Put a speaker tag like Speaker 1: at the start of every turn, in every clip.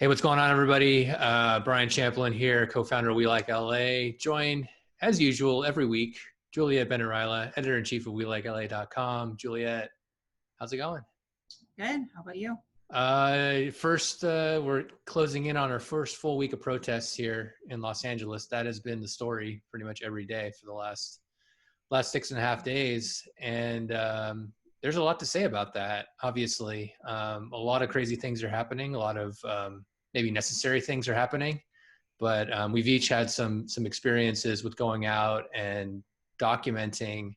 Speaker 1: Hey, what's going on, everybody? Brian Champlin here, co-founder of We Like L.A. Joined, as usual, every week, Juliet, Bennett, Rylah, editor-in-chief of WeLikeLA.com. Juliet, how's it going?
Speaker 2: Good. How about you?
Speaker 1: First, we're closing in on our first full week of protests here in Los Angeles. That has been the story pretty much every day for the last 6.5 days. And there's a lot to say about that, obviously. A lot of crazy things are happening. A lot of maybe necessary things are happening. But we've each had some experiences with going out and documenting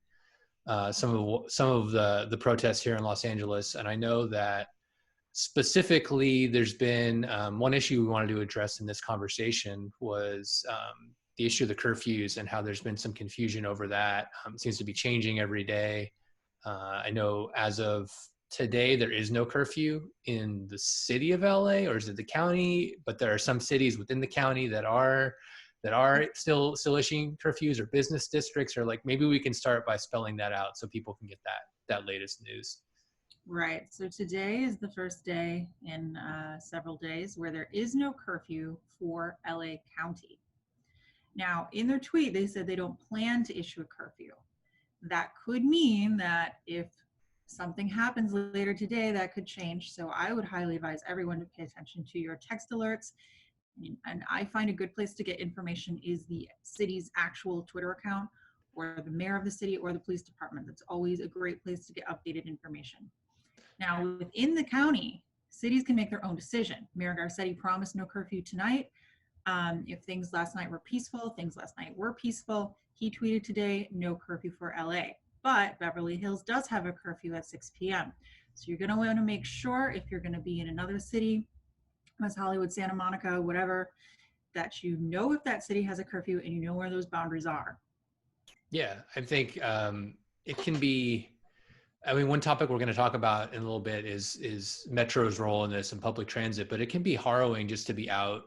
Speaker 1: some of the protests here in Los Angeles. And I know that specifically there's been one issue we wanted to address in this conversation was the issue of the curfews and how there's been some confusion over that. It seems to be changing every day. I know as of today, there is no curfew in the city of LA, or is it the county? But there are some cities within the county that are still issuing curfews, or business districts, or like maybe we can start by spelling that out so people can get that latest news.
Speaker 2: Right. So today is the first day in several days where there is no curfew for LA County. Now, in their tweet, they said they don't plan to issue a curfew. That could mean that if something happens later today, that could change. So I would highly advise everyone to pay attention to your text alerts. And I find a good place to get information is the city's actual Twitter account, or the mayor of the city, or the police department. That's always a great place to get updated information. Now, within the county, cities can make their own decision. Mayor Garcetti promised no curfew tonight. If things last night were peaceful, he tweeted today, no curfew for LA. But Beverly Hills does have a curfew at 6 p.m. So you're gonna wanna make sure if you're gonna be in another city, West Hollywood, Santa Monica, whatever, that you know if that city has a curfew and you know where those boundaries are.
Speaker 1: Yeah, I think it can be. I mean, one topic we're going to talk about in a little bit is Metro's role in this and public transit, but it can be harrowing just to be out.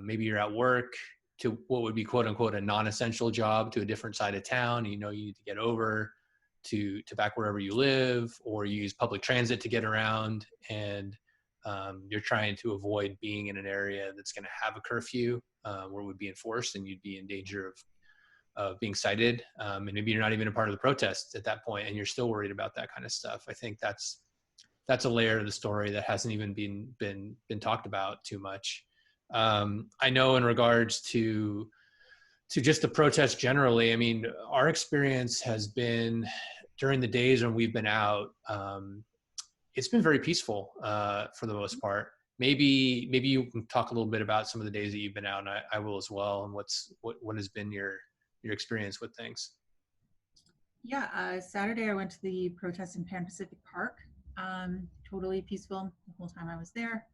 Speaker 1: Maybe you're at work to what would be quote unquote a non-essential job to a different side of town. You know, you need to get over to back wherever you live, or you use public transit to get around, and you're trying to avoid being in an area that's going to have a curfew where it would be enforced, and you'd be in danger of being cited, and maybe you're not even a part of the protest at that point, and you're still worried about that kind of stuff. I think that's a layer of the story that hasn't even been talked about too much. I know in regards to just the protest generally, I mean, our experience has been during the days when we've been out, it's been very peaceful for the most part. Maybe you can talk a little bit about some of the days that you've been out, and I will as well, and what has been your experience with things.
Speaker 2: Yeah, Saturday I went to the protest in Pan Pacific Park. Totally peaceful the whole time I was there.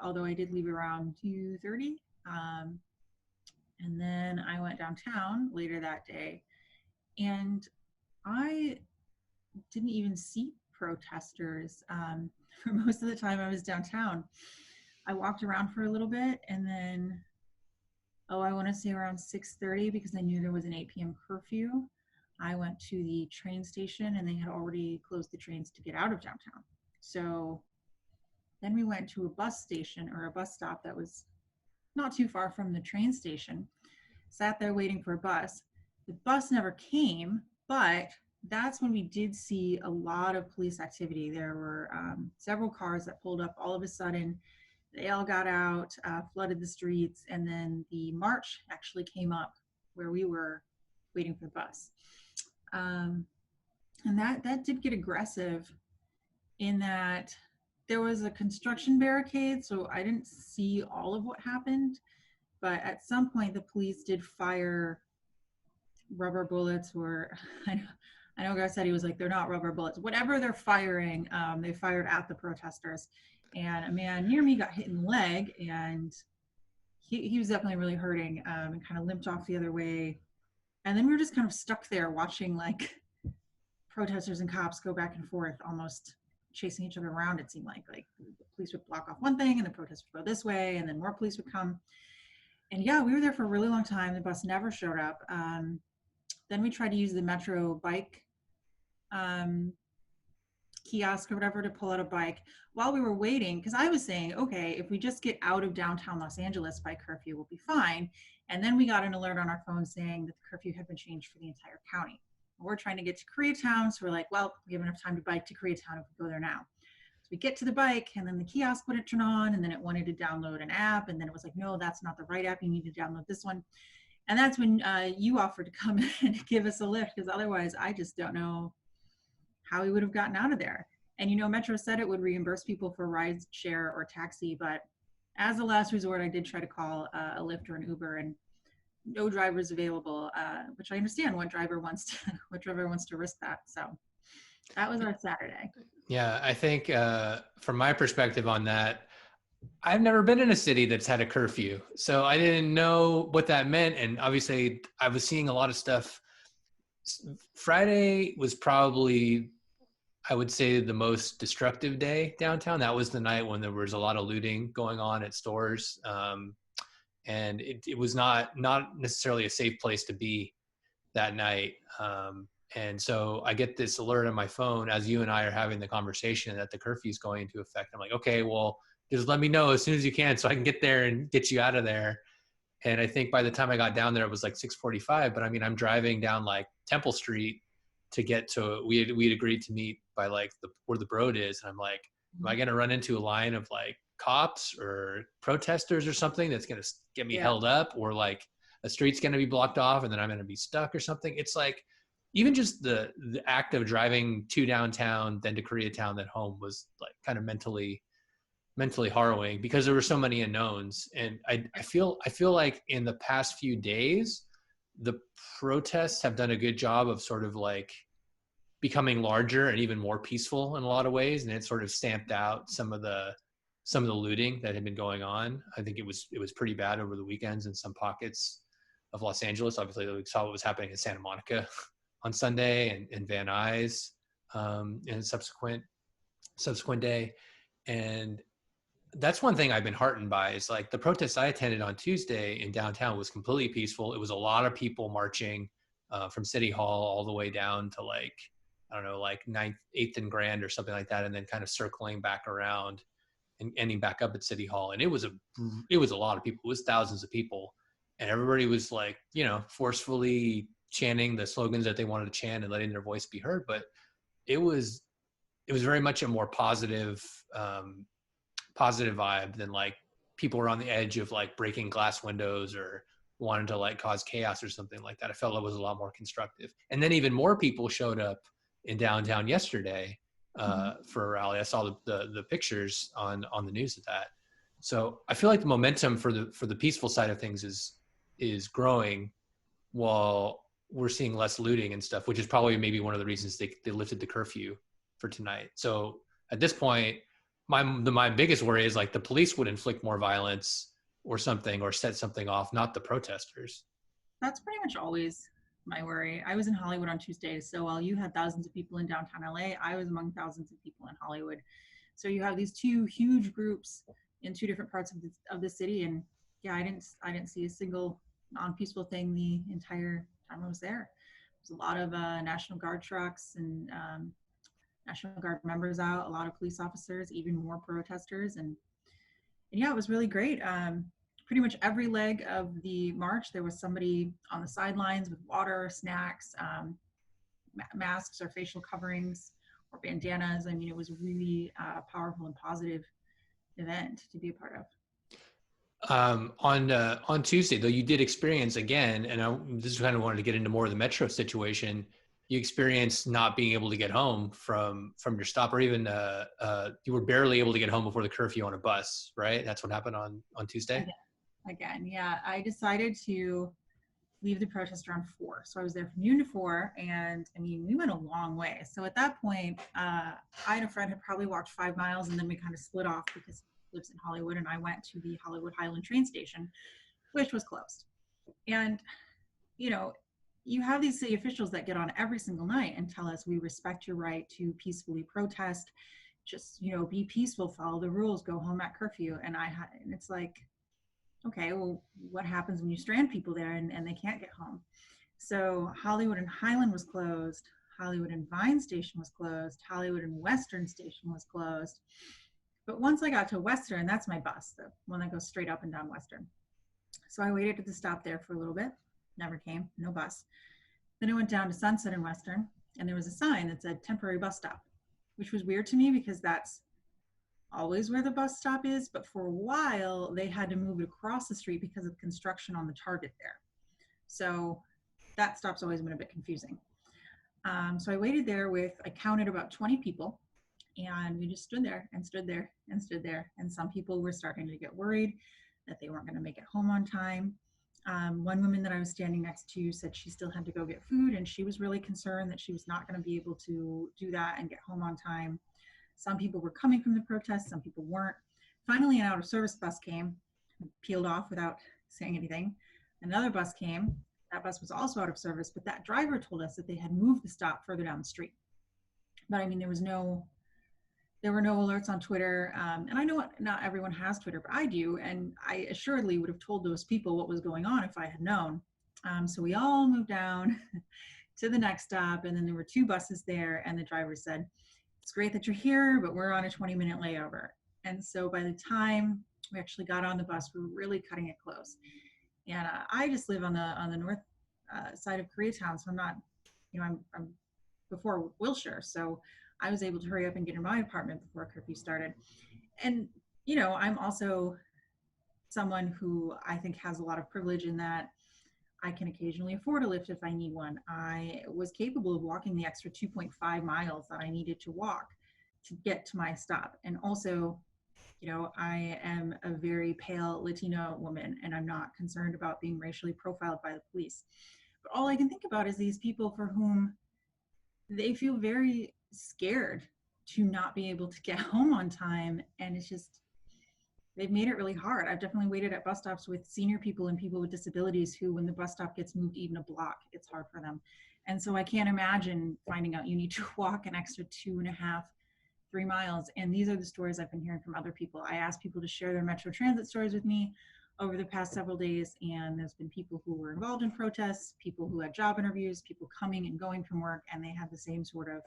Speaker 2: Although I did leave around 2:30. And then I went downtown later that day, and I didn't even see protesters for most of the time I was downtown. I walked around for a little bit, and then I want to say around 6:30, because I knew there was an 8 p.m. curfew, I went to the train station, and they had already closed the trains to get out of downtown. So then we went to a bus station, or a bus stop that was not too far from the train station, sat there waiting for a bus. The bus never came, but that's when we did see a lot of police activity. There were several cars that pulled up all of a sudden. They all got out, flooded the streets, and then the march actually came up where we were waiting for the bus. And that did get aggressive in that there was a construction barricade, so I didn't see all of what happened, but at some point the police did fire rubber bullets, or I know Garcetti was like, they're not rubber bullets. Whatever they're firing, they fired at the protesters. And a man near me got hit in the leg, and he was definitely really hurting, and kind of limped off the other way. And then we were just kind of stuck there watching like protesters and cops go back and forth, almost chasing each other around. It seemed like the police would block off one thing and the protesters would go this way, and then more police would come. And yeah, we were there for a really long time. The bus never showed up. Then we tried to use the Metro bike kiosk or whatever to pull out a bike while we were waiting, because I was saying, okay, if we just get out of downtown Los Angeles by curfew, we'll be fine. And then we got an alert on our phone saying that the curfew had been changed for the entire county. We're trying to get to Koreatown, so we're like, well, we have enough time to bike to Koreatown if we go there now. So we get to the bike, and then the kiosk wouldn't turn on, and then it wanted to download an app, and then it was like, no, that's not the right app. You need to download this one. And that's when you offered to come in and give us a lift, because otherwise I just don't know how we would have gotten out of there. And Metro said it would reimburse people for ride share or taxi, but as a last resort, I did try to call a Lyft or an Uber, and no drivers available, which I understand what driver wants to risk that. So that was our Saturday.
Speaker 1: Yeah, I think from my perspective on that, I've never been in a city that's had a curfew, so I didn't know what that meant. And obviously, I was seeing a lot of stuff. Friday was probably, I would say, the most destructive day downtown. That was the night when there was a lot of looting going on at stores, and it was not necessarily a safe place to be that night. And so I get this alert on my phone as you and I are having the conversation that the curfew is going into effect. I'm like, okay, well, just let me know as soon as you can so I can get there and get you out of there. And I think by the time I got down there, it was like 6:45. But I mean, I'm driving down like Temple Street to get to, we'd agreed to meet by like where the Broad is. And I'm like, am I going to run into a line of like cops or protesters or something that's going to get me held up, or like a street's going to be blocked off and then I'm going to be stuck or something? It's like, even just the act of driving to downtown, then to Koreatown, then home was like kind of mentally harrowing because there were so many unknowns. And I feel like in the past few days, the protests have done a good job of sort of like becoming larger and even more peaceful in a lot of ways. And it sort of stamped out some of the looting that had been going on. I think it was pretty bad over the weekends in some pockets of Los Angeles. Obviously, we saw what was happening in Santa Monica on Sunday and Van Nuys in subsequent day. And that's one thing I've been heartened by is like the protest I attended on Tuesday in downtown was completely peaceful. It was a lot of people marching from City Hall all the way down to like, I don't know, like 9th, 8th and Grand or something like that. And then kind of circling back around and ending back up at City Hall. And it was a lot of people. It was thousands of people. And everybody was like, forcefully chanting the slogans that they wanted to chant and letting their voice be heard. But it was very much a more positive vibe than like people were on the edge of like breaking glass windows or wanting to like cause chaos or something like that. I felt it was a lot more constructive. And then even more people showed up in downtown yesterday for a rally. I saw the pictures on the news of that. So I feel like the momentum for the peaceful side of things is growing, while we're seeing less looting and stuff, which is probably maybe one of the reasons they lifted the curfew for tonight. So at this point, my biggest worry is like the police would inflict more violence or something, or set something off, not the protesters.
Speaker 2: That's pretty much always my worry. I was in Hollywood on Tuesday, so while you had thousands of people in downtown LA, I was among thousands of people in Hollywood. So you have these two huge groups in two different parts of the city, and yeah, I didn't see a single non-peaceful thing the entire time I was there. There's a lot of National Guard trucks and National Guard members out, a lot of police officers, even more protesters, and yeah, it was really great. Pretty much every leg of the march, there was somebody on the sidelines with water, snacks, masks or facial coverings or bandanas. I mean, it was really powerful and positive event to be a part of.
Speaker 1: On Tuesday, though, you did experience again, and this is kind of wanted to get into more of the metro situation. You experienced not being able to get home from your stop, or even you were barely able to get home before the curfew on a bus, right? That's what happened on Tuesday.
Speaker 2: Again, yeah, I decided to leave the protest around 4. So I was there from noon to 4, and I mean, we went a long way. So at that point, I and a friend had probably walked 5 miles, and then we kind of split off because he lives in Hollywood, and I went to the Hollywood Highland train station, which was closed. And you have these city officials that get on every single night and tell us we respect your right to peacefully protest. Just be peaceful, follow the rules, go home at curfew. And it's like, okay, well, what happens when you strand people there and they can't get home? So Hollywood and Highland was closed. Hollywood and Vine Station was closed. Hollywood and Western Station was closed. But once I got to Western, that's my bus, the one that goes straight up and down Western. So I waited at the stop there for a little bit. Never came, no bus. Then I went down to Sunset and Western, and there was a sign that said temporary bus stop, which was weird to me because that's always where the bus stop is. But for a while, they had to move it across the street because of construction on the Target there. So that stop's always been a bit confusing. So I waited there I counted about 20 people, and we just stood there and stood there and stood there. And some people were starting to get worried that they weren't going to make it home on time. One woman that I was standing next to said she still had to go get food, and she was really concerned that she was not going to be able to do that and get home on time. Some people were coming from the protest, some people weren't. Finally, an out of service bus came, peeled off without saying anything. Another bus came. That bus was also out of service, but that driver told us that they had moved the stop further down the street. But I mean, there were no alerts on Twitter. And I know not everyone has Twitter, but I do. And I assuredly would have told those people what was going on if I had known. So we all moved down to the next stop. And then there were 2 buses there. And the driver said, "It's great that you're here, but we're on a 20-minute layover." And so by the time we actually got on the bus, we were really cutting it close. And I just live on the north side of Koreatown. So I'm not, I'm before Wilshire. So I was able to hurry up and get in my apartment before curfew started. And, I'm also someone who I think has a lot of privilege in that I can occasionally afford a lift if I need one. I was capable of walking the extra 2.5 miles that I needed to walk to get to my stop. And also, I am a very pale Latino woman, and I'm not concerned about being racially profiled by the police. But all I can think about is these people for whom they feel very scared to not be able to get home on time. And it's just, they've made it really hard. I've definitely waited at bus stops with senior people and people with disabilities who, when the bus stop gets moved even a block, it's hard for them. And so I can't imagine finding out you need to walk an extra 2.5, 3 miles. And these are the stories I've been hearing from other people. I asked people to share their Metro Transit stories with me over the past several days. And there's been people who were involved in protests, people who had job interviews, people coming and going from work, and they had the same sort of,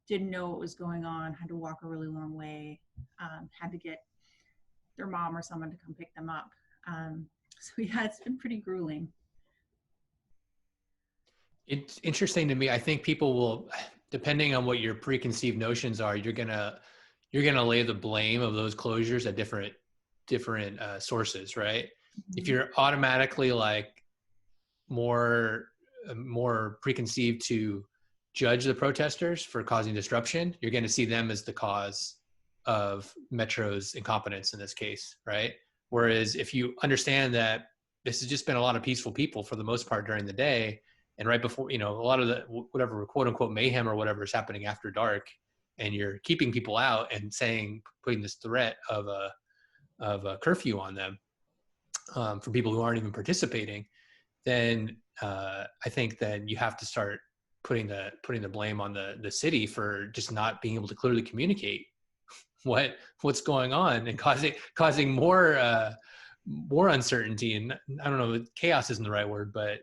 Speaker 2: didn't know what was going on, had to walk a really long way, had to get their mom or someone to come pick them up. So yeah, it's been pretty grueling.
Speaker 1: It's interesting to me. I think people will, depending on what your preconceived notions are, you're gonna lay the blame of those closures at different sources, right? Mm-hmm. If you're automatically like more preconceived to judge the protesters for causing disruption, you're going to see them as the cause of Metro's incompetence in this case, right? Whereas if you understand that this has just been a lot of peaceful people for the most part during the day, and right before, a lot of the whatever quote unquote mayhem or whatever is happening after dark, and you're keeping people out and putting this threat of a curfew on them for people who aren't even participating, then I think then you have to start putting the blame on the city for just not being able to clearly communicate what's going on and causing more uncertainty, and I don't know, chaos isn't the right word, but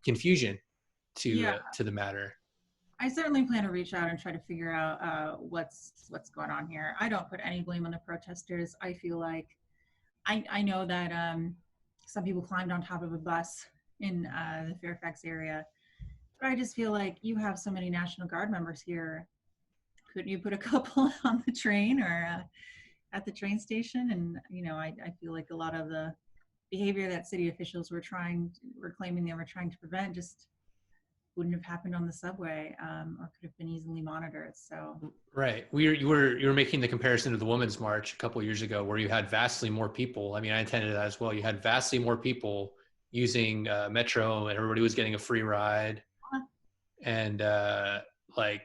Speaker 1: confusion to the matter.
Speaker 2: I certainly plan to reach out and try to figure out what's going on here. I don't put any blame on the protesters. I feel like I know that some people climbed on top of a bus in the Fairfax area. But I just feel like you have so many National Guard members here. Couldn't you put a couple on the train or at the train station? And, I feel like a lot of the behavior that city officials were claiming they were trying to prevent just wouldn't have happened on the subway or could have been easily monitored. So
Speaker 1: right. You were making the comparison to the Women's March a couple of years ago where you had vastly more people. I mean, I attended that as well. You had vastly more people using Metro, and everybody was getting a free ride. And like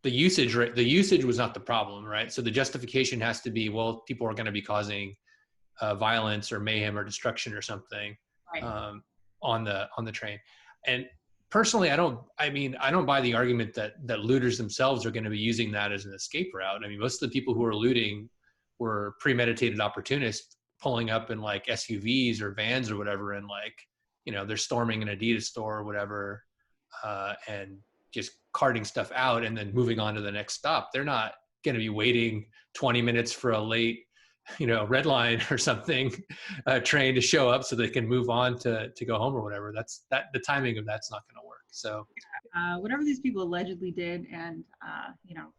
Speaker 1: the usage was not the problem, right? So the justification has to be, well, people are going to be causing violence or mayhem or destruction or something right. on the train. And personally, I don't buy the argument that looters themselves are going to be using that as an escape route. I mean, most of the people who are looting were premeditated opportunists pulling up in like SUVs or vans or whatever, and like, they're storming an Adidas store or whatever. And just carting stuff out and then moving on to the next stop. They're not going to be waiting 20 minutes for a late, red line or something, train to show up so they can move on to go home or whatever. The timing of that's not going to work. So
Speaker 2: whatever these people allegedly did, and I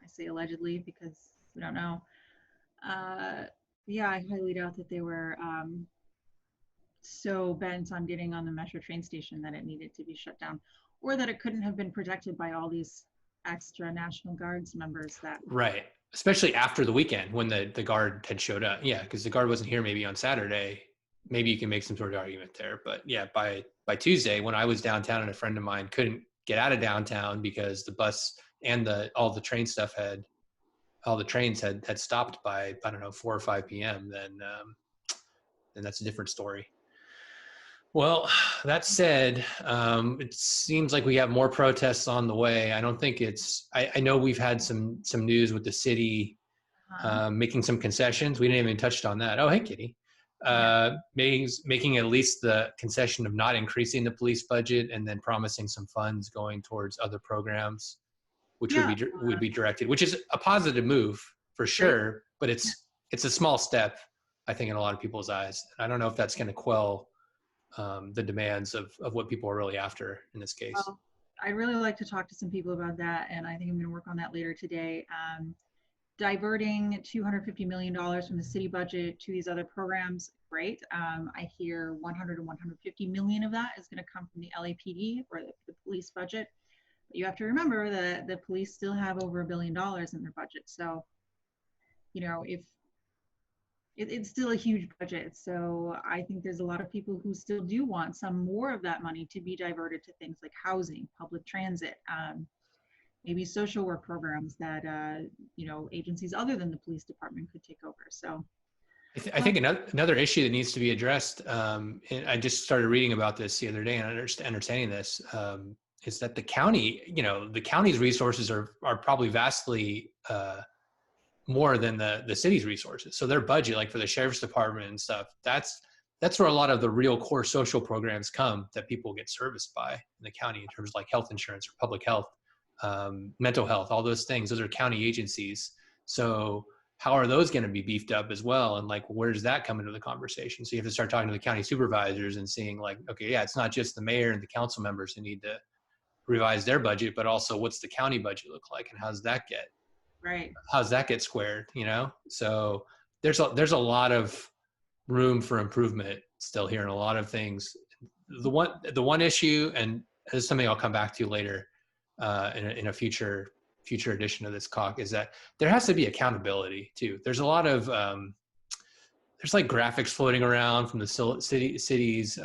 Speaker 2: say allegedly because we don't know. Yeah, I highly doubt that they were so bent on getting on the metro train station that it needed to be shut down, or that it couldn't have been protected by all these extra National Guards members that.
Speaker 1: Right. Especially after the weekend when the guard had showed up. Yeah, because the guard wasn't here maybe on Saturday. Maybe you can make some sort of argument there. But yeah, by Tuesday, when I was downtown and a friend of mine couldn't get out of downtown because the bus and all the train stuff all the trains had stopped by, I don't know, 4 or 5 p.m., then that's a different story. Well, that said, it seems like we have more protests on the way. I don't think I know we've had some news with the city making some concessions. We didn't even touch on that. Oh, hey, Kitty. Making at least the concession of not increasing the police budget and then promising some funds going towards other programs, which would be directed, which is a positive move for sure, but it's a small step, I think, in a lot of people's eyes. I don't know if that's going to quell the demands of what people are really after in this case.
Speaker 2: Well, I'd really like to talk to some people about that, and I think I'm going to work on that later today. Diverting $250 million from the city budget to these other programs, great. I hear 100 to 150 million of that is going to come from the LAPD or the police budget. But you have to remember that the police still have over $1 billion in their budget. So, if it's still a huge budget. So I think there's a lot of people who still do want some more of that money to be diverted to things like housing, public transit, maybe social work programs that, agencies other than the police department could take over. So
Speaker 1: I think another issue that needs to be addressed, and I just started reading about this the other day and understanding this, is that the county's resources are probably vastly more than the city's resources. So their budget, like for the sheriff's department and stuff, that's where a lot of the real core social programs come that people get serviced by in the county in terms of like health insurance or public health, mental health, all those things. Those are county agencies. So how are those going to be beefed up as well? And like, where does that come into the conversation? So you have to start talking to the county supervisors and seeing like, okay, yeah, it's not just the mayor and the council members who need to revise their budget, but also what's the county budget look like and how's that get squared, So there's a lot of room for improvement still here and a lot of things. The one issue, and this is something I'll come back to later in a future edition of this talk, is that there has to be accountability too. There's a lot of there's like graphics floating around from the city's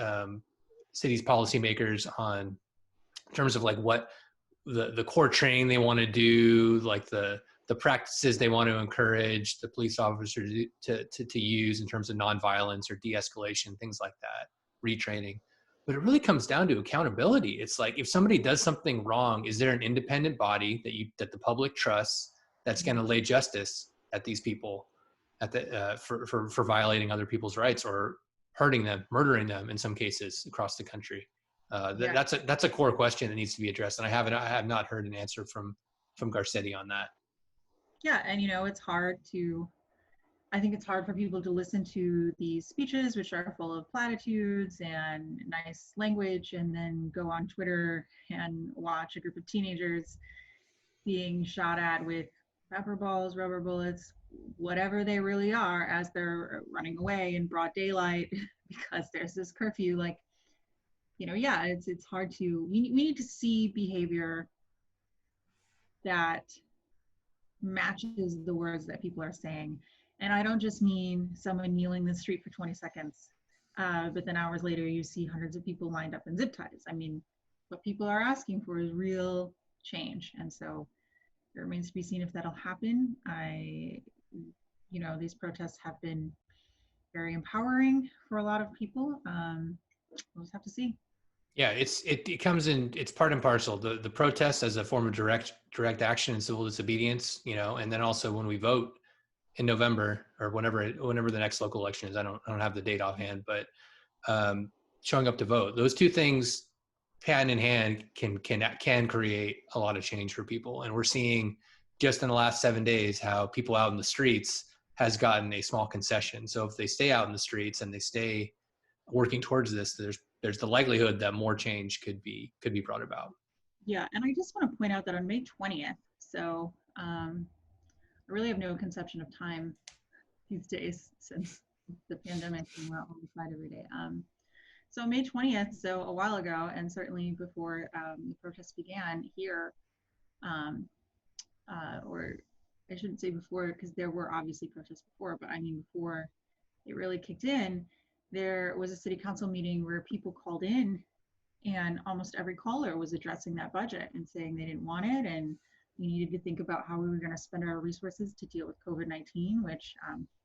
Speaker 1: policymakers on in terms of like what the core training they want to do, like the practices they want to encourage the police officers to use in terms of nonviolence or de-escalation, things like that, retraining. But it really comes down to accountability. It's like if somebody does something wrong, is there an independent body that the public trusts that's going to lay justice at these people for violating other people's rights or hurting them, murdering them in some cases across the country? That's a core question that needs to be addressed, and I have not heard an answer from Garcetti on that.
Speaker 2: Yeah, and I think it's hard for people to listen to these speeches, which are full of platitudes and nice language, and then go on Twitter and watch a group of teenagers being shot at with pepper balls, rubber bullets, whatever they really are, as they're running away in broad daylight because there's this curfew. Like, it's hard to, we need to see behavior that matches the words that people are saying. And I don't just mean someone kneeling in the street for 20 seconds, but then hours later you see hundreds of people lined up in zip ties. I mean, what people are asking for is real change. And so it remains to be seen if that'll happen. These protests have been very empowering for a lot of people. We'll just have to see.
Speaker 1: Yeah, it comes in, it's part and parcel. The protest as a form of direct action and civil disobedience, and then also when we vote in November or whenever the next local election is, I don't have the date offhand, but showing up to vote. Those two things hand in hand can create a lot of change for people. And we're seeing just in the last 7 days how people out in the streets has gotten a small concession. So if they stay out in the streets and they stay working towards this, there's the likelihood that more change could be brought about.
Speaker 2: Yeah, and I just want to point out that on May 20th, so I really have no conception of time these days since the pandemic and we're all inside every day. So May 20th, so a while ago, and certainly before the protests began here, or I shouldn't say before, because there were obviously protests before, but I mean before it really kicked in, there was a city council meeting where people called in, and almost every caller was addressing that budget and saying they didn't want it, and we needed to think about how we were going to spend our resources to deal with COVID-19, which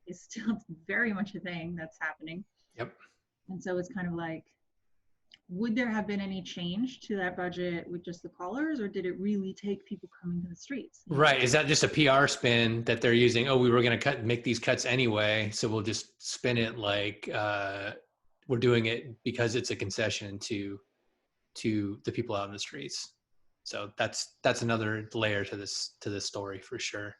Speaker 2: is still very much a thing that's happening.
Speaker 1: Yep.
Speaker 2: And so it's kind of like, would there have been any change to that budget with just the callers, or did it really take people coming to the streets?
Speaker 1: Right. Is that just a PR spin that they're using? Oh, we were going to make these cuts anyway, so we'll just spin it like we're doing it because it's a concession to the people out in the streets. So that's another layer to this story for sure.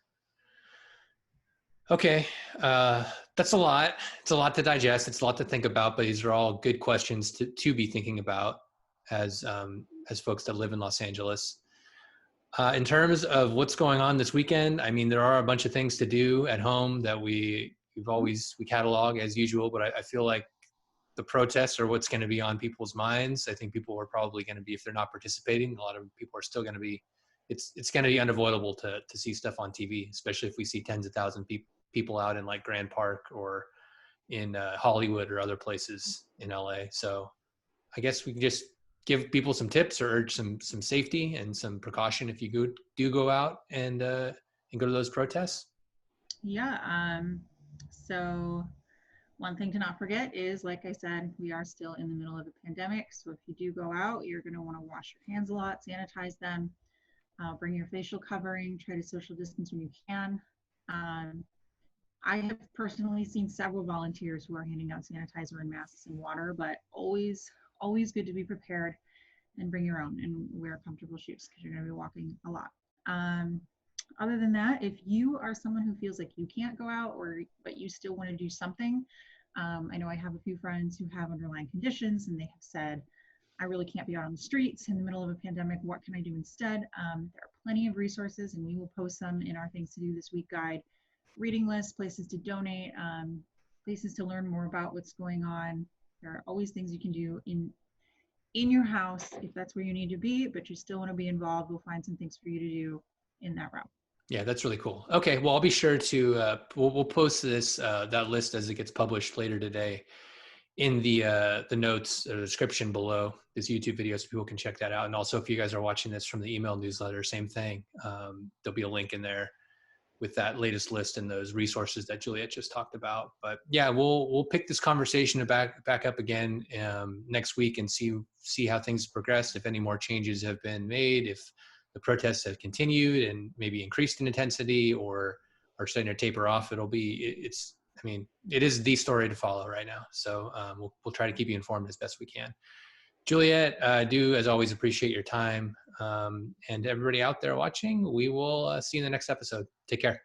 Speaker 1: Okay, that's a lot. It's a lot to digest. It's a lot to think about, but these are all good questions to be thinking about as folks that live in Los Angeles. In terms of what's going on this weekend, I mean, there are a bunch of things to do at home that we catalog as usual, but I feel like the protests are what's going to be on people's minds. I think people are probably going to be, if they're not participating, a lot of people are still going to be, it's going to be unavoidable to see stuff on TV, especially if we see tens of thousands of people out in like Grand Park or in Hollywood or other places in LA. So I guess we can just give people some tips or urge some safety and some precaution if you do go out and go to those protests.
Speaker 2: Yeah. So one thing to not forget is, like I said, we are still in the middle of a pandemic. So if you do go out, you're going to want to wash your hands a lot, sanitize them, bring your facial covering, try to social distance when you can. I have personally seen several volunteers who are handing out sanitizer and masks and water, but always good to be prepared and bring your own and wear comfortable shoes because you're going to be walking a lot. Other than that, if you are someone who feels like you can't go out but you still want to do something, I know I have a few friends who have underlying conditions and they have said, I really can't be out on the streets in the middle of a pandemic. What can I do instead? There are plenty of resources and we will post them in our Things to Do This Week guide. Reading lists, places to donate, places to learn more about what's going on. There are always things you can do in your house if that's where you need to be, but you still want to be involved. We'll find some things for you to do in that route.
Speaker 1: Yeah, that's really cool. Okay, well, I'll be sure to we'll post this that list as it gets published later today in the notes or the description below this YouTube video, so people can check that out. And also, if you guys are watching this from the email newsletter, same thing. There'll be a link in there with that latest list and those resources that Juliet just talked about. But yeah, we'll pick this conversation back up again next week and see how things progress, if any more changes have been made, if the protests have continued and maybe increased in intensity or are starting to taper off. It is the story to follow right now. So we'll try to keep you informed as best we can. Juliet, I do as always appreciate your time. And everybody out there watching, we will see you in the next episode. Take care.